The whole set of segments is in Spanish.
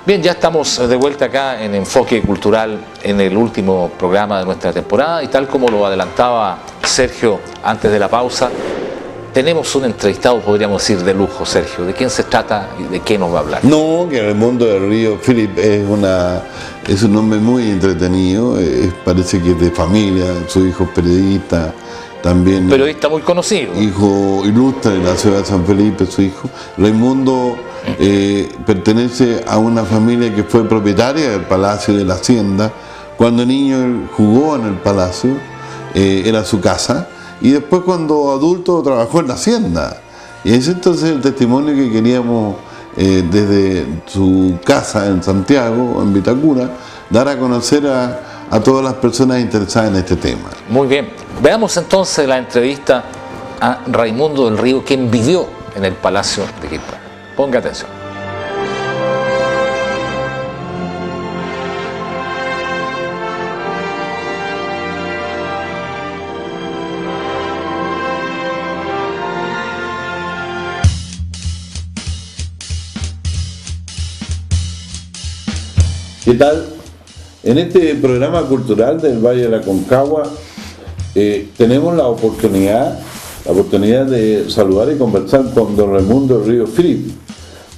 Bien, ya estamos de vuelta acá en Enfoque Cultural en el último programa de nuestra temporada y tal como lo adelantaba Sergio antes de la pausa, tenemos un entrevistado, podríamos decir, de lujo. Sergio, ¿de quién se trata y de qué nos va a hablar? No, que Raimundo del Río Philip es un hombre muy entretenido, parece que es de familia, su hijo es periodista, también Periodista muy conocido. Hijo ilustre de la ciudad de San Felipe, su hijo. Raimundo pertenece a una familia que fue propietaria del Palacio de la Hacienda. Cuando niño él jugó en el Palacio, era su casa, y después cuando adulto trabajó en la Hacienda. Y es entonces el testimonio que queríamos desde su casa en Santiago, en Vitacura, dar a conocer a todas las personas interesadas en este tema. Muy bien, veamos entonces la entrevista a Raimundo del Río, quien vivió en el Palacio de Quilpué. Ponga atención. ¿Qué tal? En este programa cultural del Valle de la Concagua tenemos la oportunidad de saludar y conversar con don Raimundo del Río Philip,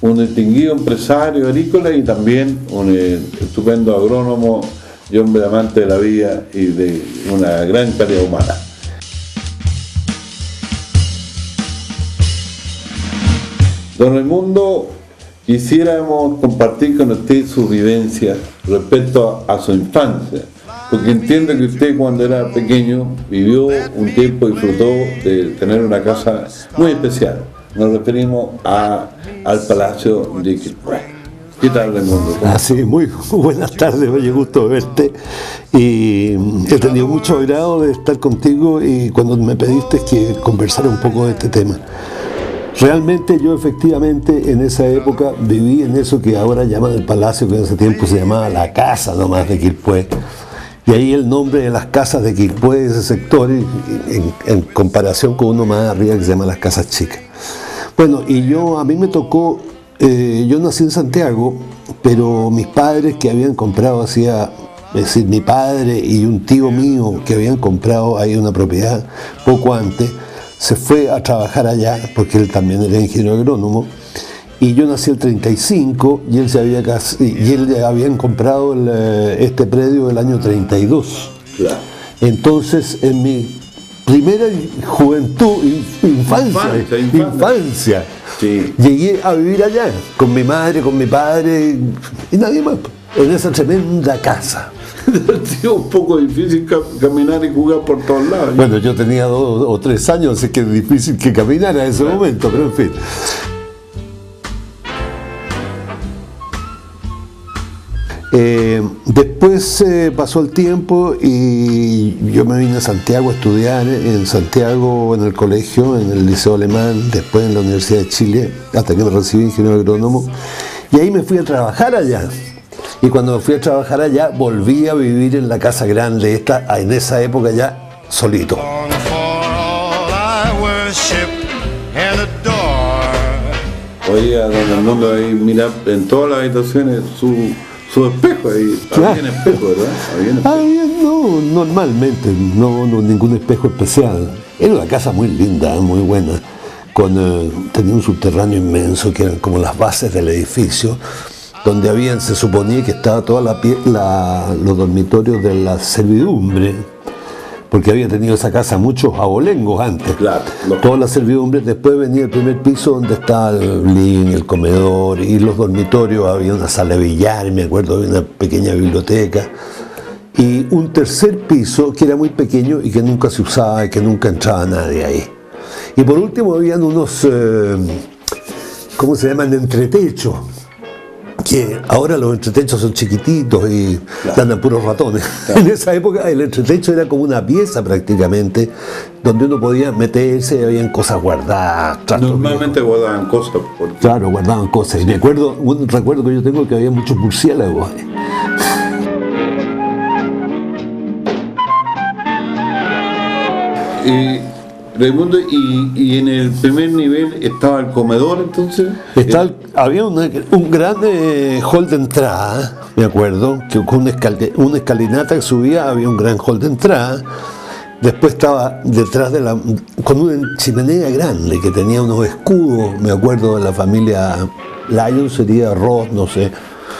un distinguido empresario agrícola y también un estupendo agrónomo y hombre amante de la vida y de una gran calidad humana. Don Raimundo, quisiéramos compartir con usted su vivencia respecto a su infancia, porque entiendo que usted cuando era pequeño vivió un tiempo, disfrutó de tener una casa muy especial. Nos referimos al Palacio de Quilpué. ¿Qué tal, Raimundo? Sí, muy buenas tardes, oye, gusto verte. Y he tenido mucho agrado de estar contigo y cuando me pediste que conversara un poco de este tema. Realmente yo efectivamente en esa época viví en eso que ahora llaman el Palacio, que en ese tiempo se llamaba la Casa nomás de Quilpué. Y ahí el nombre de las casas de Quilpué, ese sector, en comparación con uno más arriba que se llama las Casas Chicas. Bueno, y a mí me tocó, yo nací en Santiago, pero mis padres que habían comprado es decir, mi padre y un tío mío que habían comprado ahí una propiedad poco antes, se fue a trabajar allá, porque él también era ingeniero agrónomo, y yo nací el 35 y él habían comprado este predio el año 32. Claro. Entonces, en mi primera juventud, infancia, sí, llegué a vivir allá, con mi madre, con mi padre y nadie más, en esa tremenda casa. Ha sido un poco difícil caminar y jugar por todos lados. Bueno, yo tenía 2 o 3 años, así que es difícil que caminara en ese momento, pero en fin. Después pasó el tiempo y yo me vine a Santiago a estudiar, en Santiago en el colegio, en el Liceo Alemán, después en la Universidad de Chile, hasta que me recibí ingeniero agrónomo, y ahí me fui a trabajar allá. Y cuando me fui a trabajar allá, volví a vivir en la casa grande, en esa época ya solito. Oiga, don Raimundo, ahí mira en todas las habitaciones su espejo, ahí había un espejo, ¿verdad? No, normalmente, no ningún espejo especial. Era una casa muy linda, muy buena, tenía un subterráneo inmenso que eran como las bases del edificio, donde se suponía que estaba toda los dormitorios de la servidumbre, porque había tenido esa casa muchos abolengos antes. Claro. Todas las servidumbres, después venía el primer piso donde estaba el living, el comedor y los dormitorios, había una sala de billar, me acuerdo, había una pequeña biblioteca, y un tercer piso que era muy pequeño y que nunca se usaba y que nunca entraba nadie ahí. Y por último habían unos, ¿cómo se llaman?, entretechos, que ahora los entretechos son chiquititos y dan a puros ratones. Claro. En esa época el entretecho era como una pieza prácticamente, donde uno podía meterse, habían cosas guardadas. Normalmente guardaban cosas. Claro, guardaban cosas. Y un recuerdo que yo tengo que había muchos murciélagos. Y Raimundo, y en el primer nivel estaba el comedor, entonces. Había un gran hall de entrada, me acuerdo, que con una escalinata que subía, había un gran hall de entrada. Después estaba detrás con una chimenea grande que tenía unos escudos, me acuerdo de la familia Lyon, sería Ross, no sé.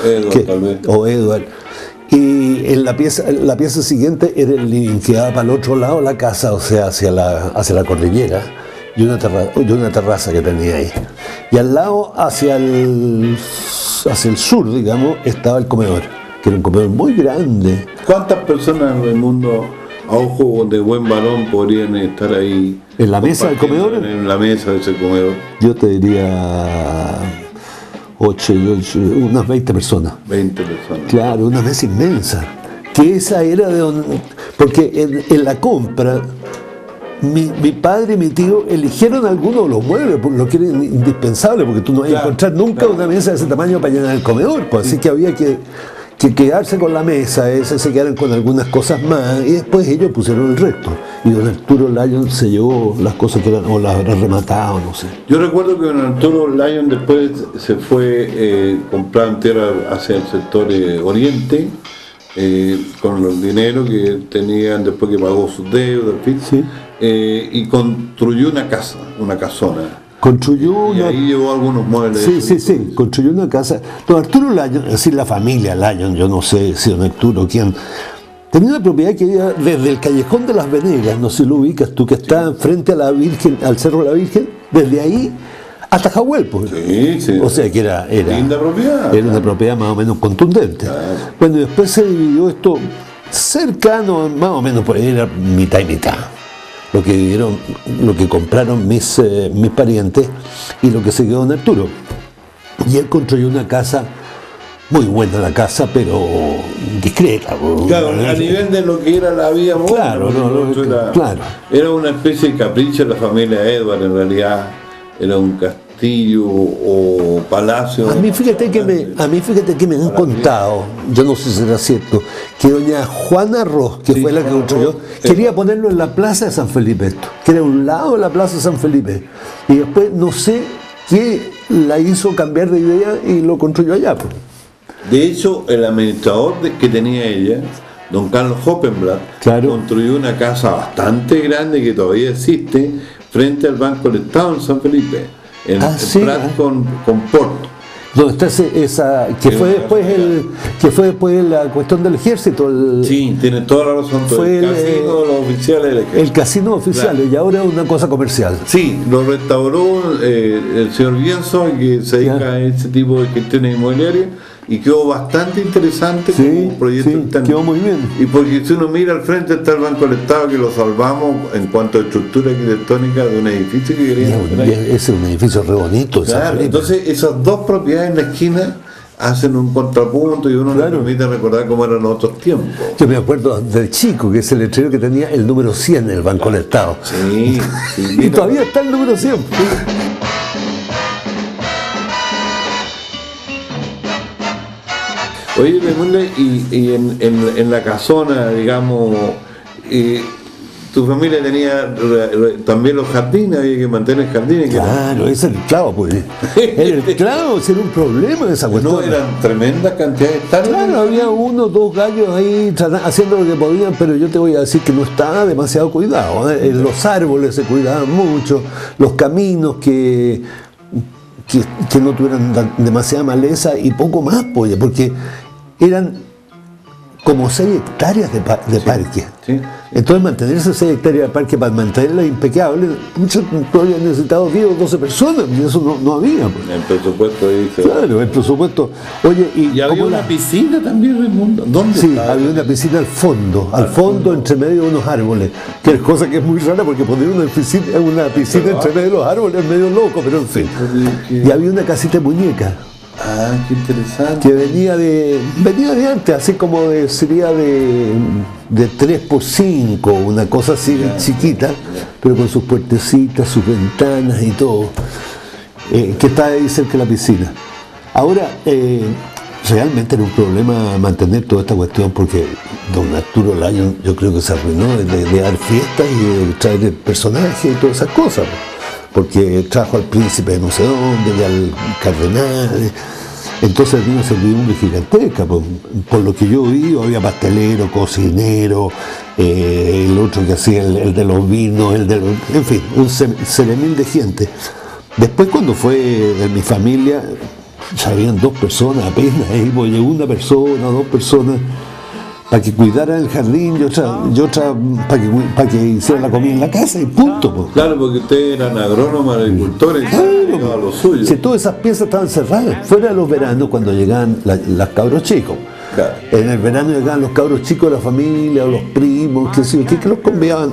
Edward, tal vez. O Edward. Y en la pieza siguiente era el living, que daba para el otro lado de la casa, o sea, hacia la cordillera, y una terraza que tenía ahí. Y al lado, hacia el sur, digamos, estaba el comedor, que era un comedor muy grande. ¿Cuántas personas en el mundo, a ojo de buen varón, podrían estar ahí? ¿En la mesa del comedor? En la mesa de ese comedor. Yo te diría 8, unas 20 personas. 20 personas. Claro, una mesa inmensa. Que esa era de donde. Porque en la compra, mi padre y mi tío eligieron algunos de los muebles, porque lo que era indispensable, porque tú no vas a encontrar nunca una mesa de ese tamaño para llenar el comedor. Pues, así que había que quedarse con la mesa, se quedaron con algunas cosas más, y después ellos pusieron el resto. Y don Arturo Lyon se llevó las cosas que eran, o las habrá rematado, no sé. Yo recuerdo que don Arturo Lyon después se fue comprar tierra hacia el sector oriente, con los dinero que tenían después que pagó sus deudas, en fin, Sí. Y construyó una casa, una casona. Construyó Y ahí llevó algunos muebles. Sí, construyó una casa. Don Arturo Lyon, es decir, la familia Lyon, yo no sé si don Arturo, quién, tenía una propiedad que iba desde el Callejón de las Venegas, no sé si lo ubicas tú, que está frente a la Virgen, al Cerro de la Virgen, desde ahí hasta Jahuelpo. Sí. O sea que era Linda propiedad. Era una propiedad más o menos contundente. Claro. Bueno, y después se dividió esto cercano, más o menos, pues era mitad y mitad. Lo que vivieron, lo que compraron mis parientes y lo que se quedó don Arturo. Y él construyó una casa, muy buena la casa, pero discreta. Claro, a nivel de lo que era la vida moderna. Claro, claro. Era una especie de capricho de la familia Edward, en realidad. Era un castillo o palacio. A mí fíjate que me han contado, yo no sé si será cierto, que doña Juana Ross, que fue la que construyó, quería ponerlo en la plaza de San Felipe, esto, que era un lado de la plaza de San Felipe. Y después no sé qué la hizo cambiar de idea y lo construyó allá. Pues. De hecho, el administrador que tenía ella, don Carlos Hoppenblatt, construyó una casa bastante grande que todavía existe frente al Banco del Estado en San Felipe, en Prat con Porto. ¿Dónde está esa que fue después la cuestión del ejército? Sí, tiene toda la razón. Fue el casino de los oficiales del ejército. El casino oficial, claro. Y ahora es una cosa comercial. Sí, lo restauró el señor Bienzo, que se dedica a ese tipo de gestiones inmobiliarias, y quedó bastante interesante como un proyecto interno. Quedó muy bien. Y porque si uno mira al frente está el Banco del Estado, que lo salvamos en cuanto a estructura arquitectónica de un edificio que queríamos. Ese es un edificio re bonito. Claro, entonces esas dos propiedades en la esquina hacen un contrapunto y uno le permite recordar cómo eran los otros tiempos. Yo me acuerdo del chico, que es el letrero que tenía el número 100 en el Banco del Estado. Sí. Y todavía está el número 100. Oye, Raimundo, y en la casona, digamos, tu familia tenía también los jardines, había que mantener jardines. Claro, ese era el clavo, pues. Era el clavo, ese era un problema de esa cuestión. No, eran tremendas cantidades de hectáreas. Claro, había 1 o 2 gallos ahí haciendo lo que podían, pero yo te voy a decir que no estaba demasiado cuidado. Los árboles se cuidaban mucho, los caminos que no tuvieran demasiada maleza y poco más, pues, porque eran como 6 hectáreas de parque. Sí. Entonces mantenerse 6 hectáreas de parque para mantenerla impecable, muchos habían necesitado 10 o 12 personas, y eso no había. Pues. El presupuesto dice. Claro, el presupuesto. Oye, y había una piscina también, Raimundo. ¿Dónde estaba? Había una piscina al fondo, entre medio de unos árboles, que es cosa que es muy rara porque poner una piscina entre medio de los árboles es medio loco, pero en fin. Y había una casita de muñeca. Ah, qué interesante. Que venía de antes, así como sería de 3x5, una cosa así chiquita, pero con sus puertecitas, sus ventanas y todo, que está ahí cerca de la piscina. Ahora, realmente era un problema mantener toda esta cuestión porque don Arturo Lyon yo creo que se arruinó de dar fiestas y de traer el personaje y todas esas cosas, porque trajo al príncipe de no sé dónde y al cardenal. Entonces había una servidumbre gigantesca, por lo que yo vi, había pastelero, cocinero, el otro que hacía el de los vinos, en fin, un seremil de gente. Después cuando fue de mi familia, ya habían 2 personas apenas, pues llegó una persona, 2 personas, para que cuidaran el jardín y otra para que hicieran la comida en la casa y punto. Pues. Claro, porque ustedes eran agrónomos, agricultores, claro, a lo suyo. Si todas esas piezas estaban cerradas, fuera de los veranos cuando llegaban las cabros chicos. Claro. En el verano llegaban los cabros chicos de la familia, o los primos, que los conviaban.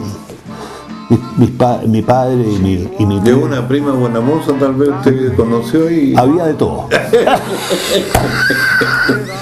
Mi padre y mi de una prima buena moza tal vez usted conoció y había de todo.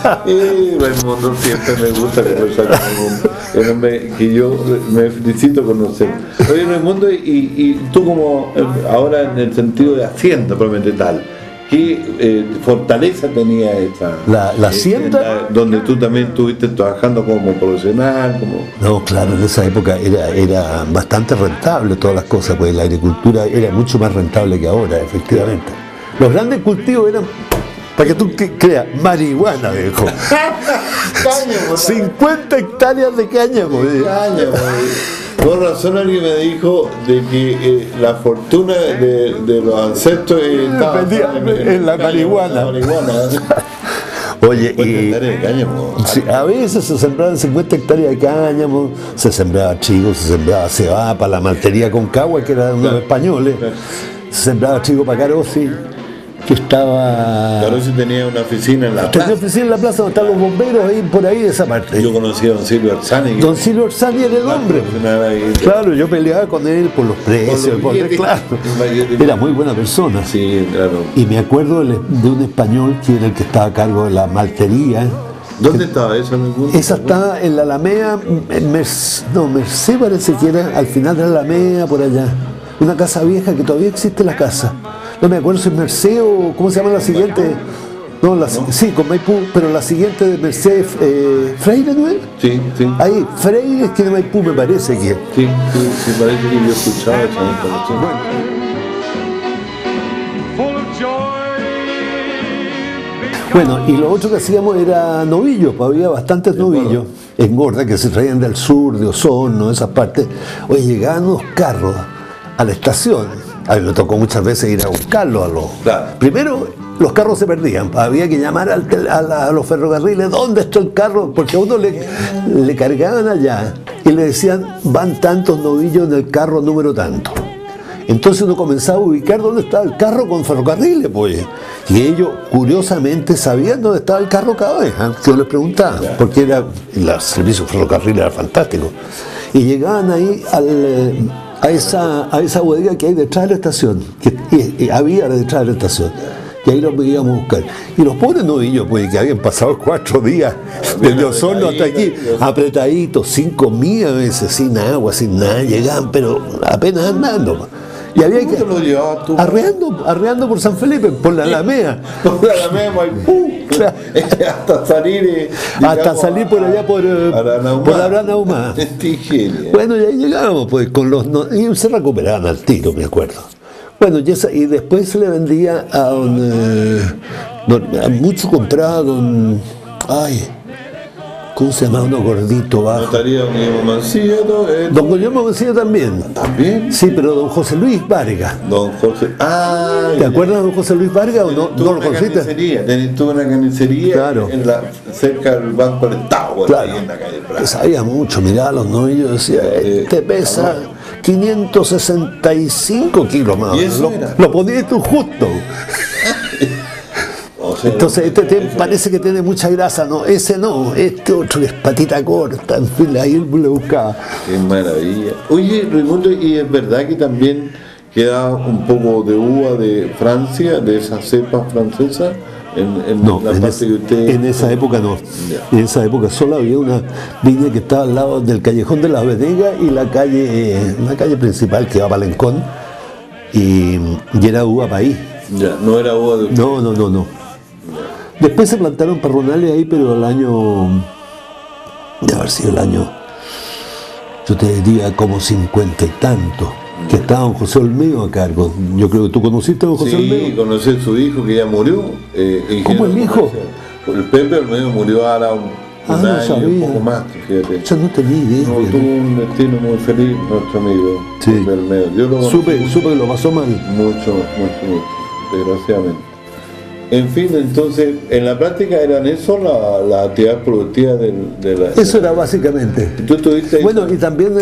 Raimundo siempre me gusta conversar con un hombre que yo me felicito conocer. Oye Raimundo, y tú como ahora en el sentido de hacienda probablemente tal, ¿qué fortaleza tenía esta la hacienda? Donde tú también estuviste trabajando como profesional, como... No, claro, en esa época era bastante rentable todas las cosas, pues la agricultura era mucho más rentable que ahora, efectivamente. Los grandes cultivos eran, para que tú creas, marihuana, viejo. 50 hectáreas de cáñamo. Por razón alguien me dijo de que la fortuna de los ancestros estaba en la marihuana. Oye, y a veces se sembraban 50 hectáreas de cáñamo, se sembraba trigo, se sembraba cebada para la maltería Concagua, que era de unos españoles, se sembraba trigo para Carosi, que estaba... Carosi tenía una oficina en la plaza. Tenía oficina en la plaza donde están los bomberos, ahí por ahí de esa parte. Yo conocí a don Silvio Arzani. Don Silvio Arzani era el hombre. Claro, yo peleaba con él por los precios, claro. Era muy buena persona. Sí, claro. Y me acuerdo de un español que era el que estaba a cargo de la maltería. ¿Dónde estaba esa? Esa estaba en la Alameda, Merced parece que era, al final de la Alameda, por allá. Una casa vieja que todavía existe la casa. No me acuerdo si es Merced o ¿cómo se llama la siguiente? Sí, con Maipú, pero la siguiente de Merced, Freire, ¿no es? Sí. Ahí, Freire es que de Maipú me parece que. Sí, parece que yo escuchaba esa información. Bueno, y lo otro que hacíamos era novillos, pues había bastantes novillos en Gorda que se traían del sur, de Osorno, esas partes. Oye, llegaban unos carros a la estación. A mí me tocó muchas veces ir a buscarlos. Claro. Primero, los carros se perdían, había que llamar a los ferrocarriles, ¿dónde está el carro? Porque a uno le cargaban allá y le decían, van tantos novillos en el carro número tanto. Entonces uno comenzaba a ubicar dónde estaba el carro con ferrocarriles, pues. Y ellos, curiosamente, sabían dónde estaba el carro cada vez, que yo les preguntaba, porque el servicio ferrocarril era fantástico. Y llegaban ahí a esa bodega que hay detrás de la estación, que había detrás de la estación. Y ahí los íbamos a buscar. Y los pobres novillos, pues, que habían pasado 4 días desde Osorno hasta aquí, apretaditos, sin comida a veces, sin agua, sin nada, llegaban, pero apenas andando. Y había que arreando por San Felipe, por la Alameda. Por la Alameda Maipú. Claro. Hasta salir por allá por Aranahumá. Bueno, y ahí llegábamos, pues, y se recuperaban al tiro, me acuerdo. Bueno, y después se le vendía a mucho compraba ¿cómo se llama? Uno gordito bajo. ¿Notaría don Guillermo Mancilla? Don Guillermo Mancilla también. ¿También? Sí, pero don José Luis Vargas. Don José... ¿Te acuerdas de don José Luis Vargas o no? Tuvo una carnicería. Tuvo una carnicería, claro, cerca del Banco del Estado. Claro. Ahí en la calle Plaza. Sabía mucho, miraba los novillos, decía, este pesa 565 kilos más. ¿Y eso lo ponía tú justo. Entonces parece que tiene mucha grasa, no, ese no, este otro que es patita corta, en fin, ahí le buscaba. Qué maravilla. Oye, Raimundo, ¿y es verdad que también queda un poco de uva de Francia, de esa cepa francesa? En esa época no. En esa época solo había una viña que estaba al lado del callejón de las Venegas y la calle principal que va a Palencón, y era uva país. Ya, no era uva de... No. Después se plantaron parronales ahí, pero el año, debe haber sido el año, yo te diría como 50 y tanto, que estaba don José Olmedo a cargo. Yo creo que tú conociste a don José Olmedo. Sí, conocí a su hijo que ya murió. ¿Cómo el hijo? El Pepe Olmedo murió ahora un no año, sabía. un poco más, fíjate. Yo no tenía idea. No, tuvo un destino muy feliz nuestro amigo Sí. Pepe Olmedo. Yo lo conocí Supe que lo pasó mal. mucho, desgraciadamente. En fin, entonces, en la práctica eran eso la actividad productiva de la... Eso era básicamente. ¿Tú estuviste ahí? Bueno, y también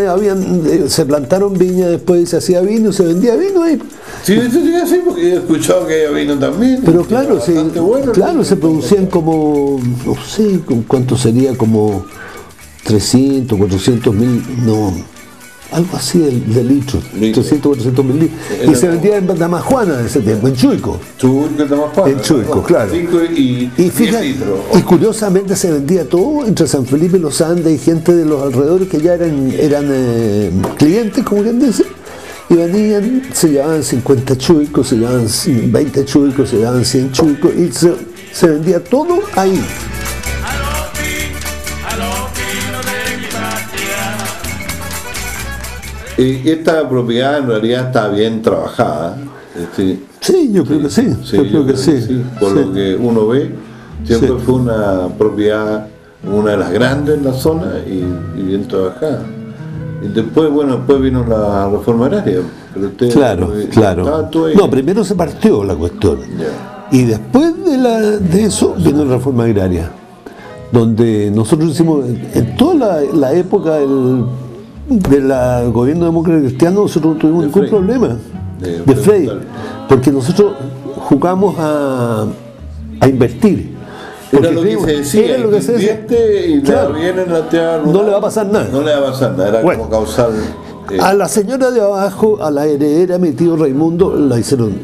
se plantaron viñas después, se hacía vino, se vendía vino ahí. Sí, eso sí, así, porque he escuchado que había vino también. Pero claro, Bastante bueno, claro, ¿no? se producían como, no sé, ¿cuánto sería? Como 300, 400 mil, no, algo así de litros, 300, 400 mil litros. Y se vendía en Damajuana en ese tiempo, en Chuico. Chuico, Damajuana. En Chuico, claro. 5 y 10 fíjate, litros. y curiosamente se vendía todo entre San Felipe y los Andes y gente de los alrededores que ya eran clientes, como quien dice. Y venían, se llevaban 50 chuicos, se llevaban 20 chuicos, se llevaban 100 chuicos y se vendía todo ahí. Esta propiedad en realidad está bien trabajada. Sí, yo creo que sí. Yo creo que sí. Por Sí. lo que uno ve, siempre Sí. fue una propiedad, una de las grandes en la zona y bien trabajada. Y después, bueno, después vino la reforma agraria. Pero usted, Claro. estaba tú ahí. No, primero se partió la cuestión. Ya. Y después de eso vino la reforma agraria, donde nosotros hicimos, en toda la época del gobierno demócrata cristiano, nosotros no tuvimos De ningún Frei. problema. De De Frei, Frei. porque nosotros jugamos a invertir. Era Porque lo que creímos- se decía, era lo que se decía. invierte y Claro. le viene en la tierra rural. No le va a pasar nada. No le va a pasar nada, era Bueno. como causar... A la señora de abajo, a la heredera, mi tío Raimundo, la hicieron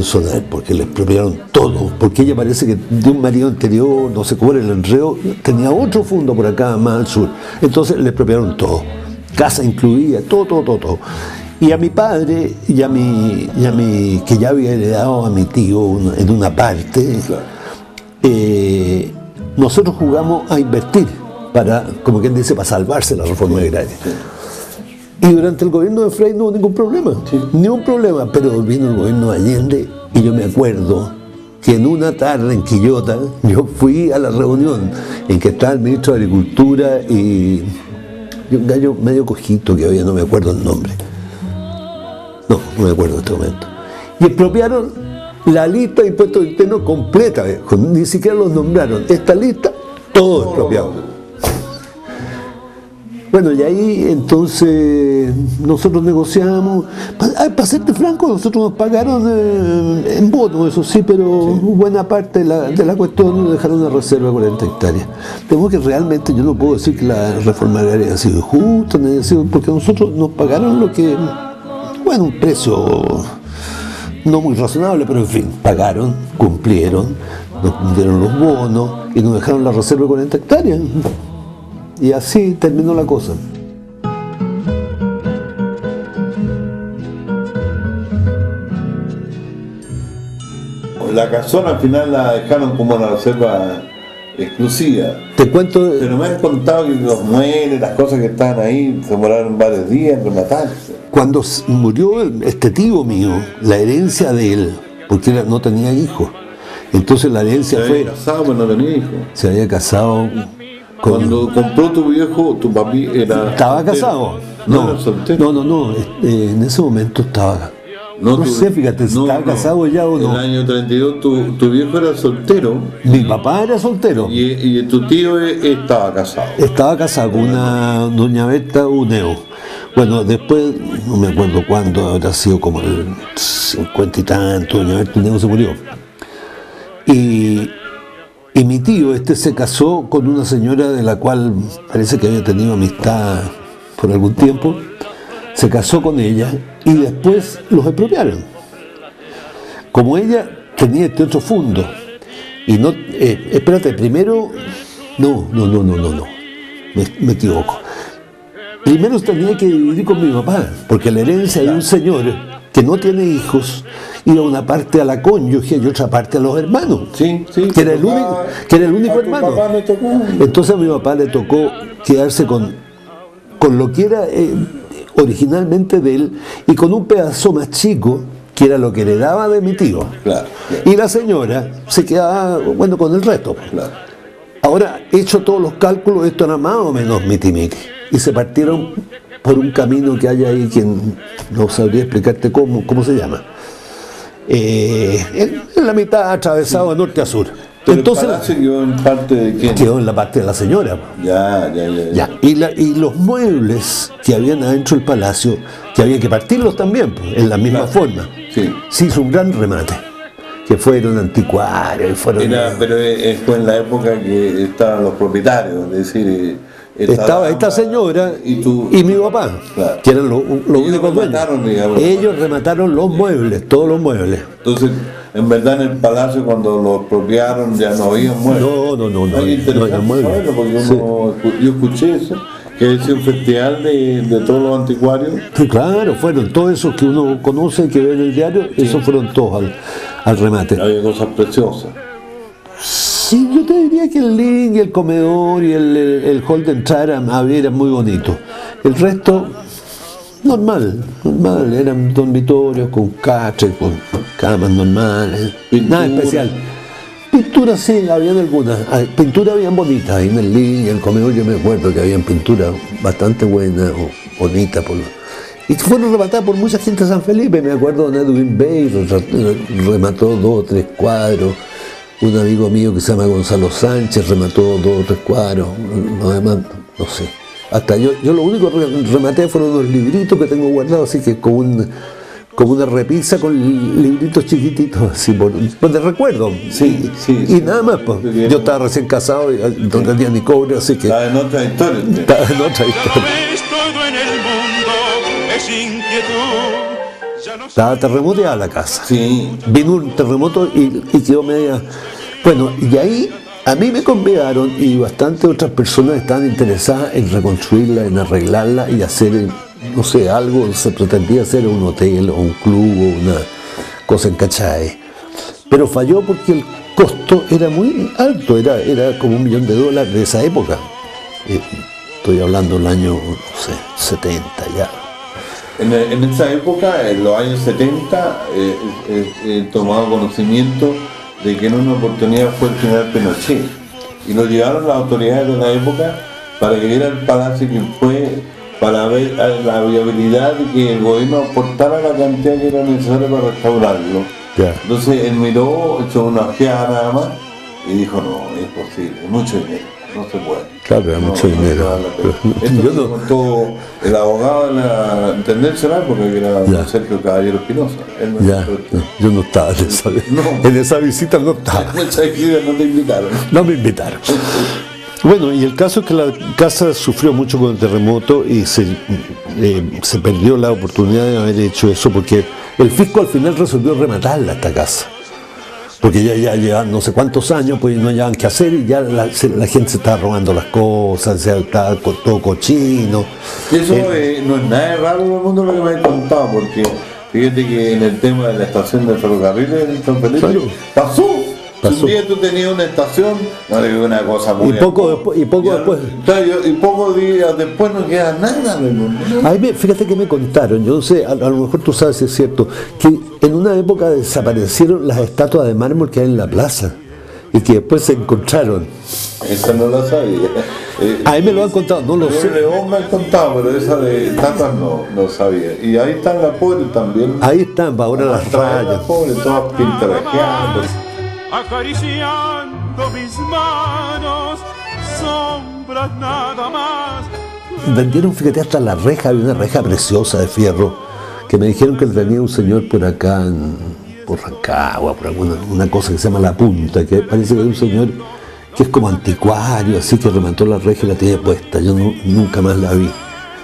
sonar porque le expropiaron todo, porque ella parece que de un marido anterior, no sé cómo era el enredo, tenía otro fondo por acá más al sur, entonces le expropiaron todo, casa incluida, todo. Y a mi padre y a mi que ya había heredado a mi tío en una parte, nosotros jugamos a invertir para, como quien dice, para salvarse la reforma agraria. Y durante el gobierno de Frei no hubo ningún problema, ni un problema, pero vino el gobierno de Allende y yo me acuerdo que en una tarde en Quillota yo fui a la reunión en que estaba el ministro de Agricultura y un gallo medio cojito que había, no me acuerdo el nombre. No me acuerdo en este momento. Y expropiaron la lista de impuestos internos completa, ni siquiera los nombraron. Esta lista, todo expropiado. Bueno, y ahí entonces nosotros negociamos, para serte franco, nosotros nos pagaron en bono, eso sí, pero buena parte de la cuestión nos dejaron una reserva de 40 hectáreas. Tengo que realmente, yo no puedo decir que la reforma agraria haya sido justa, ni haya sido, porque nosotros nos pagaron lo que, bueno, un precio no muy razonable, pero en fin, pagaron, cumplieron, nos dieron los bonos y nos dejaron la reserva de 40 hectáreas. Y así terminó la cosa. La casona al final la dejaron como una reserva exclusiva. Te cuento, Pero me has contado que los muebles, las cosas que estaban ahí, se demoraron varios días en rematarse. cuando murió este tío mío, la herencia de él, porque él no tenía hijos, entonces la herencia Se fue, había casado, pero no tenía hijos. se había casado con... Cuando compró tu viejo, tu papi era... ¿Estaba soltero. casado? No, era soltero. No, en ese momento estaba... No tu- sé, fíjate, si estaba casado ya o no. En el año 32 tu viejo era soltero Mi papá era soltero. y tu tío estaba casado. Estaba casado con una doña Berta Uneo. Bueno, después, no me acuerdo cuándo, habrá sido como el 50 y tanto, doña Berta Uneo se murió. Y mi tío se casó con una señora de la cual parece que había tenido amistad por algún tiempo. Se casó con ella y después los expropiaron. Como ella tenía este otro fondo, y no, espérate, primero, no, me equivoco. Primero tenía que dividir con mi papá, porque la herencia de un señor que no tiene hijos iba una parte a la cónyuge y otra parte a los hermanos, Sí, que era el único hermano. Papá le tocó. Entonces a mi papá le tocó quedarse con lo que era originalmente de él y con un pedazo más chico, que era lo que heredaba de mi tío. Claro. Y la señora se quedaba, bueno, con el resto. Claro. Ahora, hecho todos los cálculos, esto era más o menos miti-miti. Y se partieron por un camino que hay ahí, que no sabría explicarte cómo se llama. En la mitad atravesado de norte a sur. Pero entonces, el palacio quedó en parte de quién? quedó en la parte de la señora. Ya. Ya. Y los muebles que habían adentro del palacio, que había que partirlos también, pues, en la misma forma. Sí. Se hizo un gran remate, que fueron anticuarios y fueron... Pero fue en la época que estaban los propietarios, es decir, estaba esta señora y mi papá, claro, que eran los únicos dueños. Digamos, ellos remataron los muebles, todos los muebles. Entonces, en verdad en el palacio cuando lo expropiaron ya no había muebles. No Es interesante había muebles. saberlo, porque yo escuché eso, que es un festival de todos los anticuarios. Sí, claro, fueron todos esos que uno conoce, que ve en el diario, esos fueron todos al remate. Había cosas preciosas. Sí, yo te diría que el living, el comedor y el hall de entrada eran muy bonitos. El resto, normal, eran dormitorios con caches, con camas normales, nada especial. Pinturas sí, habían algunas, pinturas habían bonitas, ahí en el living, en el comedor yo me acuerdo que habían pinturas bastante buenas o bonitas. Y fueron rematadas por mucha gente de San Felipe, me acuerdo de Edwin Bey, remató 2 o 3 cuadros. Un amigo mío que se llama Gonzalo Sánchez remató 2 o 3 cuadros, los demás, no sé. Hasta yo lo único que rematé fueron unos libritos que tengo guardados, así que como una repisa con libritos chiquititos, así por de recuerdo. Sí. Y nada más, pues. Yo estaba recién casado y no tenía ni cobre, así que... Estaba en otra historia. Estaba terremoteada la casa. Sí. Vino un terremoto y quedó media... Bueno, y ahí a mí me convidaron y bastantes otras personas estaban interesadas en reconstruirla, en arreglarla y hacer, no sé, algo, se pretendía hacer un hotel o un club o una cosa en Cachay. Pero falló porque el costo era muy alto, era como $1 millón de esa época. Estoy hablando del año, no sé, 70 ya. En esa época, en los años 70, he tomado conocimiento de que en una oportunidad fue el general Pinochet y lo llevaron las autoridades de la época para que viera el palacio, que fue para ver la viabilidad de que el gobierno aportara la cantidad que era necesaria para restaurarlo. Yeah. Entonces él miró, echó una ojeada nada más y dijo: no, es posible, mucho dinero, no se puede. Claro, era mucho dinero. Esto lo contó el abogado de la Intendencia de la época, que era Sergio Caballero Espinosa. Yo no estaba en esa visita, no estaba. Muchas visitas no te invitaron. No me invitaron. Bueno, y el caso es que la casa sufrió mucho con el terremoto y se perdió la oportunidad de haber hecho eso, porque el fisco al final resolvió rematarla esta casa. Porque ya llevan no sé cuántos años, pues no llevan qué hacer y ya la gente se está robando las cosas, se está todo cochino. Y eso no es nada raro en el mundo lo que me has contado, porque fíjate que en el tema de la estación de ferrocarril en San Felipe, claro, pasó. Un día tú tenías una estación, no digo una cosa muy... Y pocos días después no queda nada del mundo. A mí, fíjate que me contaron, yo no sé, a lo mejor tú sabes si es cierto, que en una época desaparecieron las estatuas de mármol que hay en la plaza y que después se encontraron. Esa no la sabía. A mí me lo han contado, no lo sé. León me han contado, pero esa de estatuas no sabía. Y ahí están las pobres también. Ahí están, ahora las rayas. Las pobres, todas pintarrajeadas. Acariciando mis manos, sombras nada más. Vendieron, fíjate, hasta la reja, había una reja preciosa de fierro, que me dijeron que tenía un señor por acá, por Rancagua, por una cosa que se llama La Punta, que parece que hay un señor que es como anticuario, así que remató la reja y la tiene puesta. Yo nunca más la vi,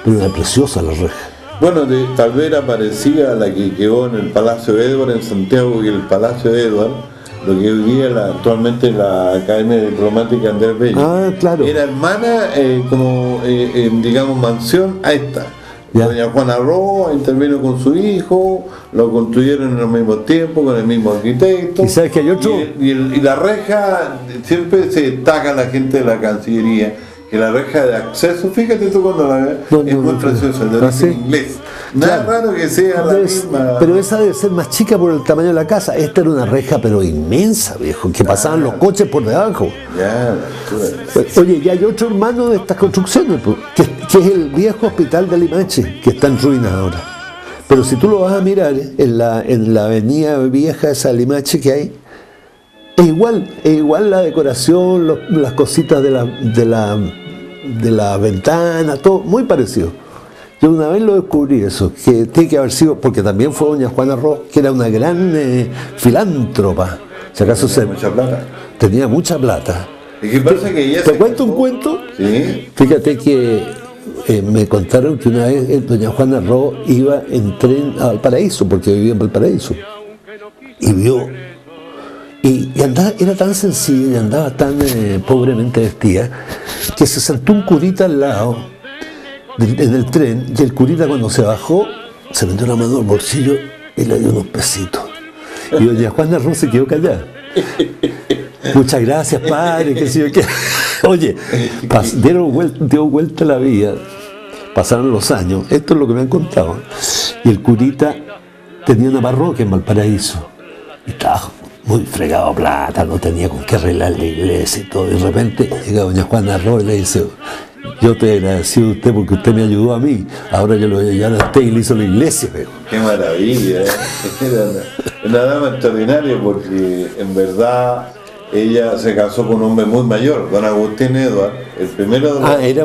pero era preciosa la reja. Bueno, tal vez era parecida a la que quedó en el Palacio de Edward en Santiago, y el Palacio de Edward, lo que hoy día actualmente la Academia Diplomática Andrés Bello. Ah, claro. Era hermana, digamos, mansión a esta. Ya. Doña Juana Roa intervino con su hijo, lo construyeron al mismo tiempo, con el mismo arquitecto. ¿Y sabes que hay otro? Y la reja, siempre se destaca la gente de la Cancillería, que la reja de acceso, fíjate tú cuando la ves, es muy preciosa, de origen inglés. Nada raro que sea la misma. Pero esa debe ser más chica por el tamaño de la casa. Esta era una reja pero inmensa, viejo, que pasaban los coches por debajo. Ya, Oye, y hay otro hermano de estas construcciones, pues, que es el viejo hospital de Limache, que está en ruinas ahora. Pero si tú lo vas a mirar en la avenida vieja esa de Limache que hay, es igual la decoración, las cositas de la ventana, todo muy parecido. Yo una vez lo descubrí eso, que tiene que haber sido, porque también fue doña Juana Roa, que era una gran filántropa. Si acaso tenía mucha plata. ¿Y qué pasa que ella ¿Te cuento un cuento? Sí. Fíjate que me contaron que una vez doña Juana Roa iba en tren a Valparaíso, porque vivía en Valparaíso, y vio, y andaba, era tan sencilla y andaba tan pobremente vestida, que se sentó un curita al lado en el tren, y el curita cuando se bajó se metió la mano al bolsillo y le dio unos pesitos, y doña Juana Roa se quedó callada. Muchas gracias, padre, que sé yo qué. Oye, dio vuelta la vida, pasaron los años, esto es lo que me han contado, y el curita tenía una parroquia en Valparaíso y estaba muy fregado plata, no tenía con qué arreglar la iglesia y todo. Y de repente llega doña Juana Roa y le dice: yo te agradecido a usted porque usted me ayudó a mí, ahora yo lo voy a ayudar a usted, y le hizo la iglesia. Pero qué maravilla, era una dama extraordinaria, porque en verdad ella se casó con un hombre muy mayor, don Agustín Edward, el primero de los... era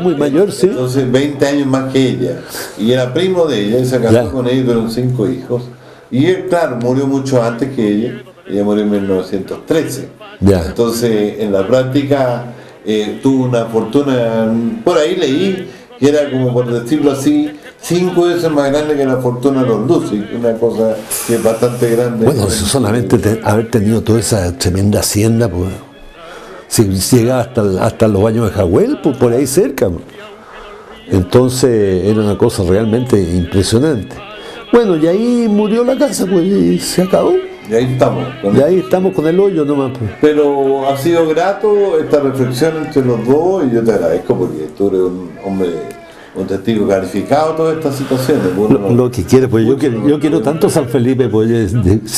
muy mayor, sí. Entonces 20 años más que ella, y era primo de ella, y se casó con ella y tuvieron 5 hijos. Y él, claro, murió mucho antes que ella murió en 1913. Entonces, en la práctica, tuvo una fortuna, por ahí leí, que era como, por decirlo así, 5 veces más grande que la fortuna de los Lucy, una cosa que es bastante grande. Bueno, solamente haber tenido toda esa tremenda hacienda, pues, si llegaba hasta los baños de Jagüel, pues, por ahí cerca. Entonces, era una cosa realmente impresionante. Bueno, y ahí murió la casa, pues, y se acabó. Y ahí estamos. Ahí estamos con el hoyo nomás, pues. Pero ha sido grato esta reflexión entre los dos, y yo te agradezco porque tú eres un hombre, un testigo calificado de todas estas situaciones. Lo que quieres, pues yo quiero tanto San Felipe, pues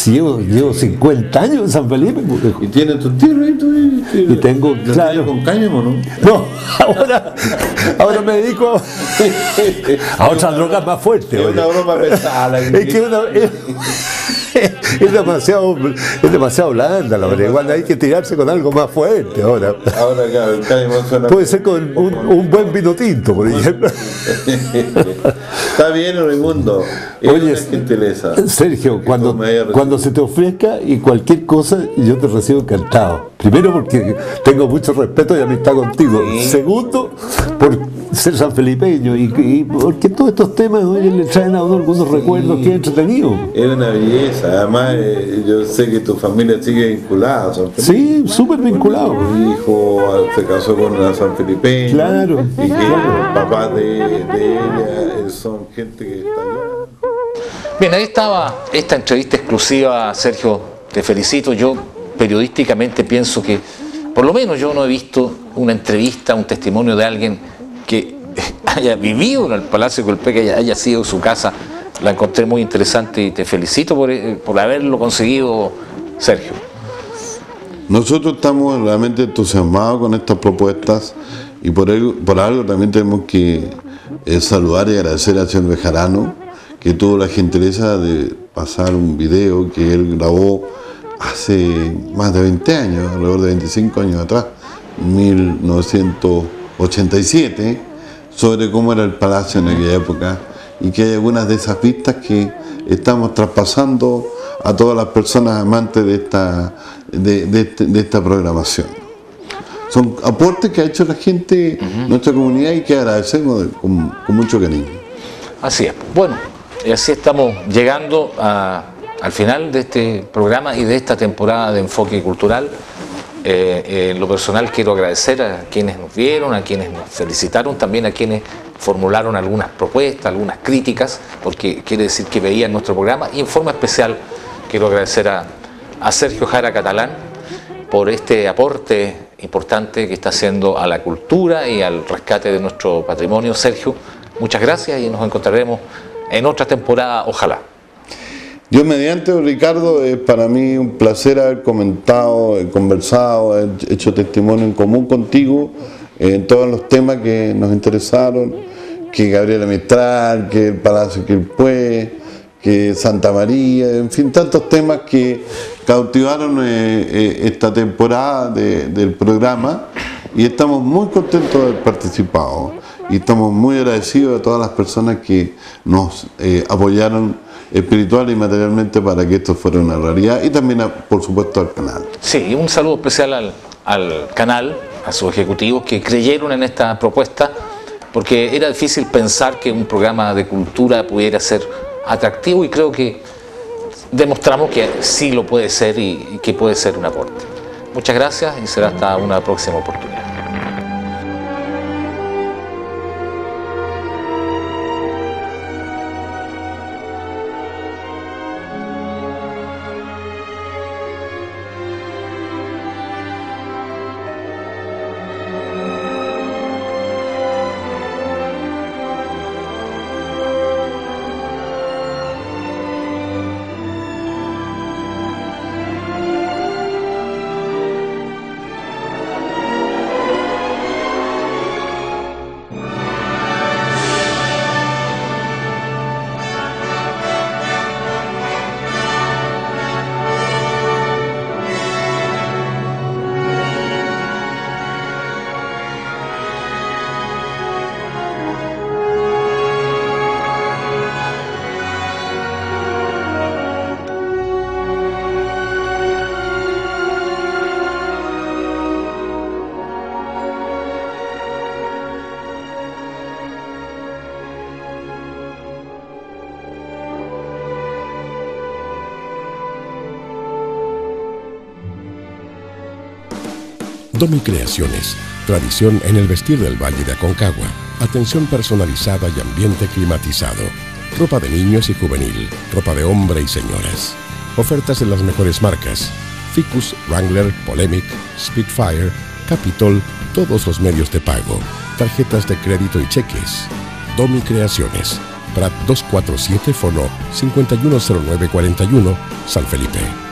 llevo 50 años en San Felipe. Pues. ¿Y tienes tu tierra ahí? Y tengo, claro. ¿Con cáñamo, no? No, ahora me dedico a otras drogas más fuertes. Es una broma pesada. Es demasiado blanda la marihuana, hay que tirarse con algo más fuerte ahora. Ahora, claro, el cáñamo suena... Puede ser con un buen vino tinto, por ejemplo. Está bien, Raimundo. Oye, gentileza. Sergio, cuando se te ofrezca y cualquier cosa, yo te recibo encantado. Primero, porque tengo mucho respeto y amistad contigo. Sí. Segundo, por ser sanfelipeño y porque todos estos temas, oye, le traen a uno algunos recuerdos que es entretenido. Es una belleza. Además, yo sé que tu familia sigue vinculada a San Felipe. Sí, súper vinculado. Mi hijo se casó con una sanfelipeña. Claro. Y que los papás de ella son gente que está allá. Bien, ahí estaba esta entrevista exclusiva, Sergio, te felicito. Yo periodísticamente pienso que, por lo menos yo no he visto una entrevista, un testimonio de alguien que haya vivido en el Palacio de Colpé, que haya sido su casa. La encontré muy interesante y te felicito por haberlo conseguido, Sergio. Nosotros estamos realmente entusiasmados con estas propuestas, y por algo también tenemos que saludar y agradecer al señor Bejarano, que tuvo la gentileza de pasar un video que él grabó hace más de 20 años, alrededor de 25 años atrás, 1987, sobre cómo era el palacio en aquella época, y que hay algunas de esas vistas que estamos traspasando a todas las personas amantes de esta programación. Son aportes que ha hecho la gente, nuestra comunidad, y que agradecemos con mucho cariño. Así es. Bueno, y así estamos llegando al final de este programa y de esta temporada de Enfoque Cultural. En lo personal quiero agradecer a quienes nos vieron, a quienes nos felicitaron, también a quienes formularon algunas propuestas, algunas críticas, porque quiere decir que veían nuestro programa. Y en forma especial quiero agradecer a Sergio Jara Catalán por este aporte importante que está haciendo a la cultura y al rescate de nuestro patrimonio. Sergio, muchas gracias y nos encontraremos en otra temporada, ojalá. Dios mediante, Ricardo, es para mí un placer haber comentado, conversado, haber hecho testimonio en común contigo en todos los temas que nos interesaron, que Gabriela Mistral, que el Palacio Quilpué, que Santa María, en fin, tantos temas que cautivaron esta temporada del programa, y estamos muy contentos de haber participado y estamos muy agradecidos a todas las personas que nos apoyaron espiritual y materialmente para que esto fuera una realidad, y también por supuesto al canal. Sí, un saludo especial al canal, a sus ejecutivos que creyeron en esta propuesta, porque era difícil pensar que un programa de cultura pudiera ser atractivo, y creo que demostramos que sí lo puede ser y que puede ser un aporte. Muchas gracias y será hasta una próxima oportunidad. Domi Creaciones, tradición en el vestir del Valle de Aconcagua, atención personalizada y ambiente climatizado, ropa de niños y juvenil, ropa de hombre y señoras, ofertas de las mejores marcas, Ficus, Wrangler, Polemic, Spitfire, Capitol, todos los medios de pago, tarjetas de crédito y cheques. Domi Creaciones, Prat 247, Fono 510941, San Felipe.